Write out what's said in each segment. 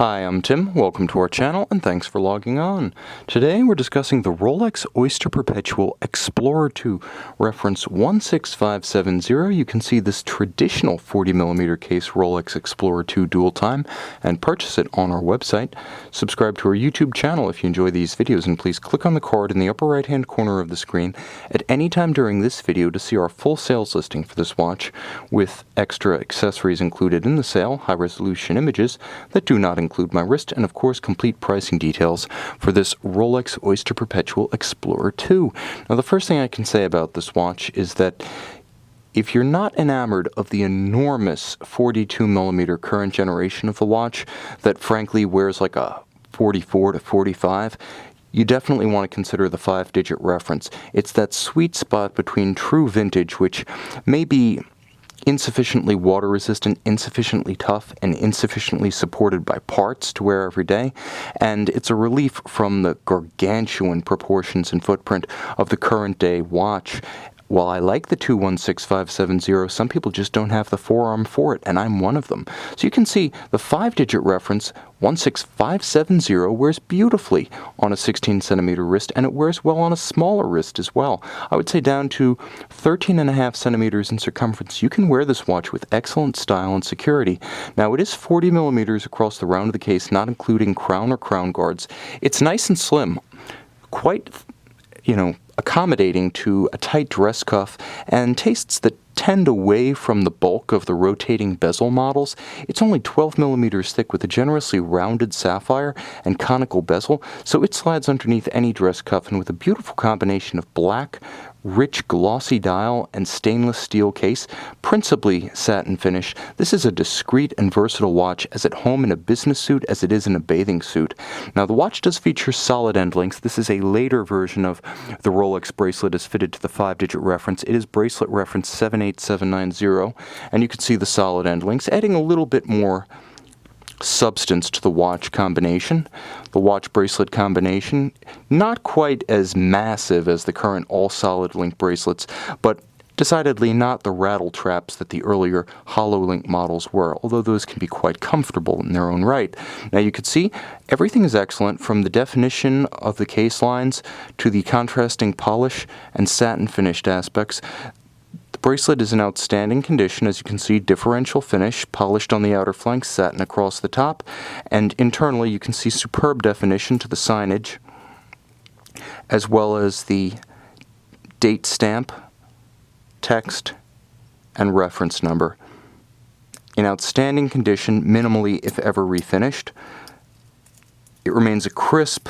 Hi, I'm Tim. Welcome to our channel, and thanks for logging on. Today we're discussing the Rolex Oyster Perpetual Explorer II, reference 16570. You can see this traditional 40mm case Rolex Explorer II dual time and purchase it on our website. Subscribe to our YouTube channel if you enjoy these videos, and please click on the card in the upper right hand corner of the screen at any time during this video to see our full sales listing for this watch with extra accessories included in the sale, high resolution images that do not include my wrist, and of course complete pricing details for this Rolex Oyster Perpetual Explorer II. Now the first thing I can say about this watch is that if you're not enamored of the enormous 42mm current generation of the watch that frankly wears like a 44 to 45, you definitely want to consider the 5-digit reference. It's that sweet spot between true vintage, which may be insufficiently water resistant, insufficiently tough, and insufficiently supported by parts to wear every day, and it's a relief from the gargantuan proportions and footprint of the current day watch. While I like the 216570, some people just don't have the forearm for it, and I'm one of them. So you can see the 5-digit reference 16570 wears beautifully on a 16cm wrist, and it wears well on a smaller wrist as well. I would say down to 13.5 centimeters in circumference. You can wear this watch with excellent style and security. Now it is 40mm across the round of the case, not including crown or crown guards. It's nice and slim, quite, accommodating to a tight dress cuff, and tastes that tend away from the bulk of the rotating bezel models. It's only 12mm thick with a generously rounded sapphire and conical bezel, so it slides underneath any dress cuff, and with a beautiful combination of black, rich glossy dial and stainless steel case, principally satin finish, this is a discreet and versatile watch, as at home in a business suit as it is in a bathing suit. Now the watch does feature solid end links. This is a later version of the Rolex bracelet as fitted to the 5-digit reference. It is bracelet reference 78790, and you can see the solid end links, adding a little bit more substance to the watch combination. The watch bracelet combination, not quite as massive as the current all-solid link bracelets, but decidedly not the rattle traps that the earlier hollow link models were, although those can be quite comfortable in their own right. Now you can see everything is excellent, from the definition of the case lines to the contrasting polish and satin finished aspects. The bracelet is in outstanding condition. As you can see, differential finish, polished on the outer flanks, satin across the top, and internally you can see superb definition to the signage, as well as the date stamp, text, and reference number. In outstanding condition, minimally if ever refinished. It remains a crisp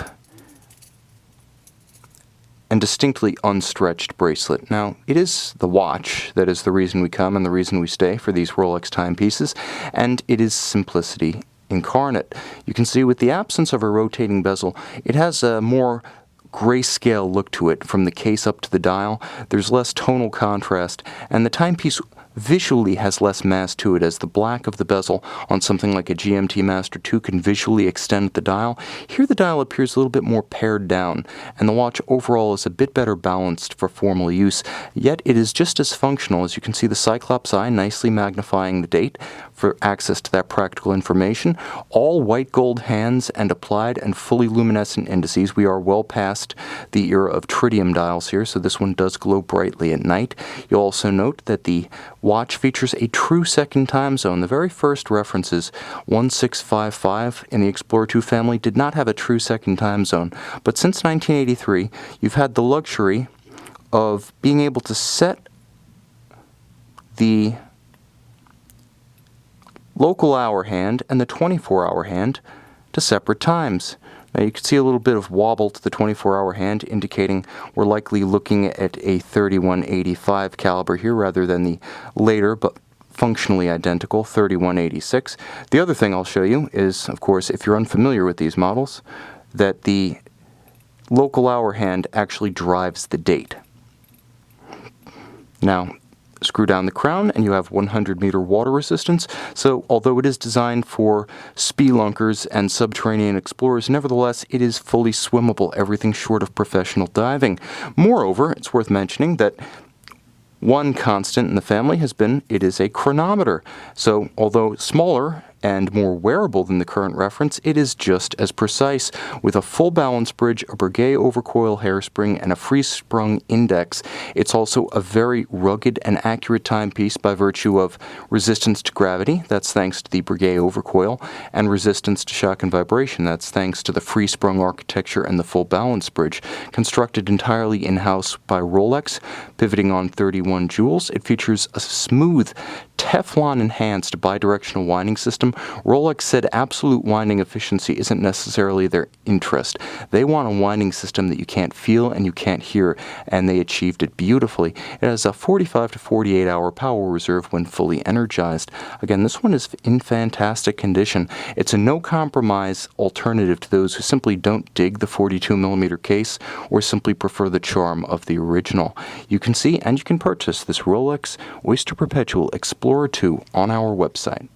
and distinctly unstretched bracelet. Now, it is the watch that is the reason we come and the reason we stay for these Rolex timepieces, and it is simplicity incarnate. You can see with the absence of a rotating bezel, it has a more grayscale look to it from the case up to the dial. There's less tonal contrast, and the timepiece visually has less mass to it, as the black of the bezel on something like a GMT Master 2 can visually extend the dial. Here the dial appears a little bit more pared down, and the watch overall is a bit better balanced for formal use, yet it is just as functional. As you can see, the Cyclops eye nicely magnifying the date for access to that practical information. All white gold hands and applied and fully luminescent indices. We are well past the era of tritium dials here, so this one does glow brightly at night. You'll also note that the watch features a true second time zone. The very first references, 1655 in the Explorer II family, did not have a true second time zone. But since 1983, you've had the luxury of being able to set the local hour hand and the 24-hour hand to separate times. Now you can see a little bit of wobble to the 24-hour hand, indicating we're likely looking at a 3185 caliber here rather than the later but functionally identical 3186. The other thing I'll show you is, of course, if you're unfamiliar with these models, that the local hour hand actually drives the date. Now, screw down the crown and you have 100-meter water resistance, so although it is designed for spelunkers and subterranean explorers, nevertheless it is fully swimmable, everything short of professional diving. Moreover, it's worth mentioning that one constant in the family has been it is a chronometer. So although smaller and more wearable than the current reference, it is just as precise. With a full balance bridge, a Breguet overcoil hairspring, and a free-sprung index, it's also a very rugged and accurate timepiece by virtue of resistance to gravity, that's thanks to the Breguet overcoil, and resistance to shock and vibration, that's thanks to the free-sprung architecture and the full balance bridge. Constructed entirely in-house by Rolex, pivoting on 31 jewels, it features a smooth, Teflon-enhanced bidirectional winding system. Rolex said absolute winding efficiency isn't necessarily their interest. They want a winding system that you can't feel and you can't hear, and they achieved it beautifully. It has a 45 to 48 hour power reserve when fully energized. Again, this one is in fantastic condition. It's a no-compromise alternative to those who simply don't dig the 42mm case or simply prefer the charm of the original. You can see and you can purchase this Rolex Oyster Perpetual Explorer II on our website.